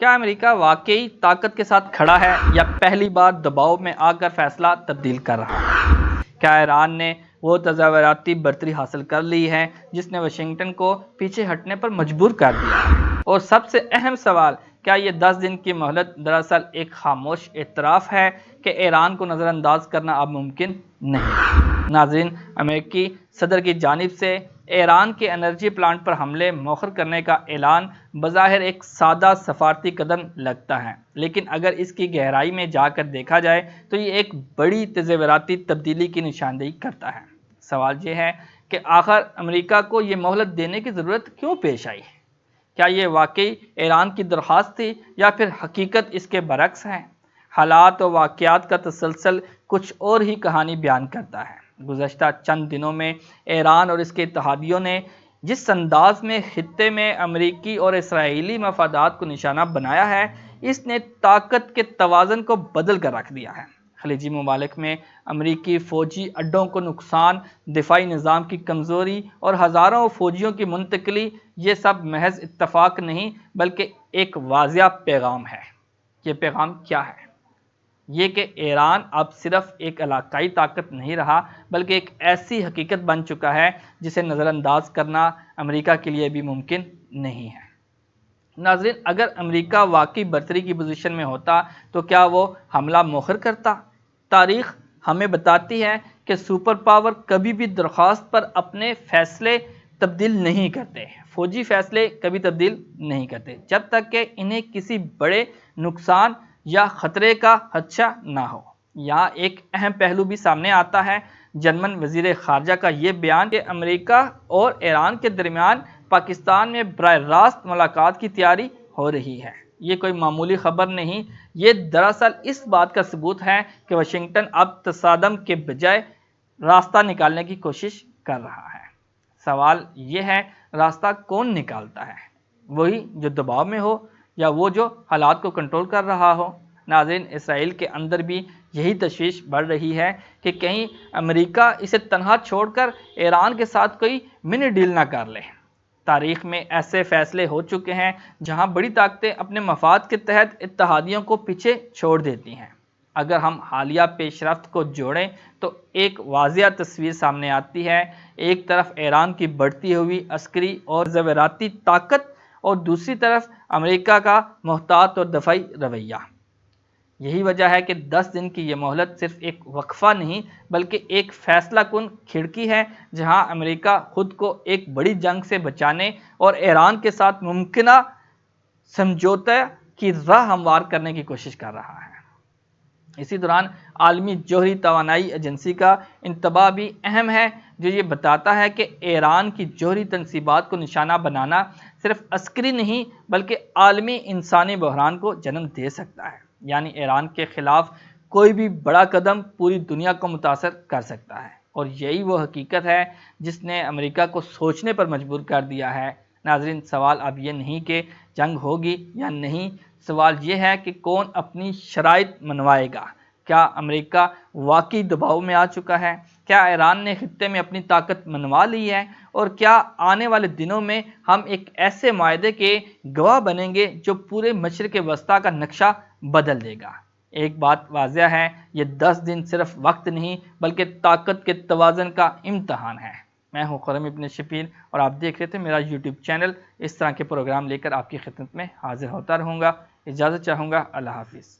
کیا امریکہ واقعی طاقت کے ساتھ کھڑا ہے یا پہلی بار دباؤ میں آ کر فیصلہ تبدیل کر رہا ہے؟ کیا ایران نے وہ تظاہراتی برتری حاصل کر لی ہے جس نے واشنگٹن کو پیچھے ہٹنے پر مجبور کر دیا ہے؟ اور سب سے اہم سوال، کیا یہ 10 دن کی مہلت دراصل ایک خاموش اعتراف ہے کہ ایران کو نظر انداز کرنا اب ممکن نہیں؟ ناظرین، امریکی صدر کی جانب سے ایران کے انرجی پلانٹ پر حملے مؤخر کرنے کا اعلان بظاہر ایک سادہ سفارتی قدم لگتا ہے، لیکن اگر اس کی گہرائی میں جا کر دیکھا جائے تو یہ ایک بڑی تظاہراتی تبدیلی کی نشاندہی کرتا ہے۔ سوال یہ ہے کہ آخر امریکہ کو یہ مہلت دینے کی ضرورت کیوں پیش آئی؟ کیا یہ واقعی ایران کی درخواست تھی یا پھر حقیقت اس کے برعکس ہے؟ حالات و واقعات کا تسلسل کچھ اور ہی کہانی بیان کرتا ہے۔ گزشتہ چند دنوں میں ایران اور اس کے اتحادیوں نے جس انداز میں خطے میں امریکی اور اسرائیلی مفادات کو نشانہ بنایا ہے، اس نے طاقت کے توازن کو بدل کر رکھ دیا ہے۔ خلیجی ممالک میں امریکی فوجی اڈوں کو نقصان، دفاعی نظام کی کمزوری اور ہزاروں فوجیوں کی منتقلی، یہ سب محض اتفاق نہیں بلکہ ایک واضح پیغام ہے۔ یہ پیغام کیا ہے؟ یہ کہ ایران اب صرف ایک علاقائی طاقت نہیں رہا بلکہ ایک ایسی حقیقت بن چکا ہے جسے نظر انداز کرنا امریکہ کے لیے بھی ممکن نہیں ہے۔ ناظرین، اگر امریکہ واقعی برتری کی پوزیشن میں ہوتا تو کیا وہ حملہ مؤخر کرتا؟ تاریخ ہمیں بتاتی ہے کہ سپر پاور کبھی بھی درخواست پر اپنے فیصلے تبدیل نہیں کرتے، فوجی فیصلے کبھی تبدیل نہیں کرتے جب تک کہ انہیں کسی بڑے نقصان یا خطرے کا خدشہ نہ ہو۔ یہاں ایک اہم پہلو بھی سامنے آتا ہے۔ جرمن وزیر خارجہ کا یہ بیان کہ امریکہ اور ایران کے درمیان پاکستان میں براہ راست ملاقات کی تیاری ہو رہی ہے، یہ کوئی معمولی خبر نہیں، یہ دراصل اس بات کا ثبوت ہے کہ واشنگٹن اب تصادم کے بجائے راستہ نکالنے کی کوشش کر رہا ہے۔ سوال یہ ہے، راستہ کون نکالتا ہے؟ وہی جو دباؤ میں ہو یا وہ جو حالات کو کنٹرول کر رہا ہو؟ ناظرین، اسرائیل کے اندر بھی یہی تشویش بڑھ رہی ہے کہ کہیں امریکہ اسے تنہا چھوڑ کر ایران کے ساتھ کوئی منی ڈیل نہ کر لے۔ تاریخ میں ایسے فیصلے ہو چکے ہیں جہاں بڑی طاقتیں اپنے مفاد کے تحت اتحادیوں کو پیچھے چھوڑ دیتی ہیں۔ اگر ہم حالیہ پیش رفت کو جوڑیں تو ایک واضح تصویر سامنے آتی ہے۔ ایک طرف ایران کی بڑھتی ہوئی عسکری اور زیوراتی طاقت اور دوسری طرف امریکہ کا محتاط اور دفاعی رویہ۔ یہی وجہ ہے کہ 10 دن کی یہ مہلت صرف ایک وقفہ نہیں بلکہ ایک فیصلہ کن کھڑکی ہے، جہاں امریکہ خود کو ایک بڑی جنگ سے بچانے اور ایران کے ساتھ ممکنہ سمجھوتے کی راہ ہموار کرنے کی کوشش کر رہا ہے۔ اسی دوران عالمی جوہری توانائی ایجنسی کا انتباہ بھی اہم ہے، جو یہ بتاتا ہے کہ ایران کی جوہری تنصیبات کو نشانہ بنانا صرف عسکری نہیں بلکہ عالمی انسانی بحران کو جنم دے سکتا ہے۔ یعنی ایران کے خلاف کوئی بھی بڑا قدم پوری دنیا کو متاثر کر سکتا ہے، اور یہی وہ حقیقت ہے جس نے امریکہ کو سوچنے پر مجبور کر دیا ہے۔ ناظرین، سوال اب یہ نہیں کہ جنگ ہوگی یا نہیں، سوال یہ ہے کہ کون اپنی شرائط منوائے گا۔ کیا امریکہ واقعی دباؤ میں آ چکا ہے؟ کیا ایران نے خطے میں اپنی طاقت منوا لی ہے؟ اور کیا آنے والے دنوں میں ہم ایک ایسے معاہدے کے گواہ بنیں گے جو پورے مشرق وسطیٰ کا نقشہ بدل دے گا؟ ایک بات واضح ہے، یہ 10 دن صرف وقت نہیں بلکہ طاقت کے توازن کا امتحان ہے۔ میں ہوں خرم ابن شبیر اور آپ دیکھ رہے تھے میرا یوٹیوب چینل۔ اس طرح کے پروگرام لے کر آپ کی خدمت میں حاضر ہوتا رہوں گا۔ اجازت چاہوں گا۔ اللہ حافظ۔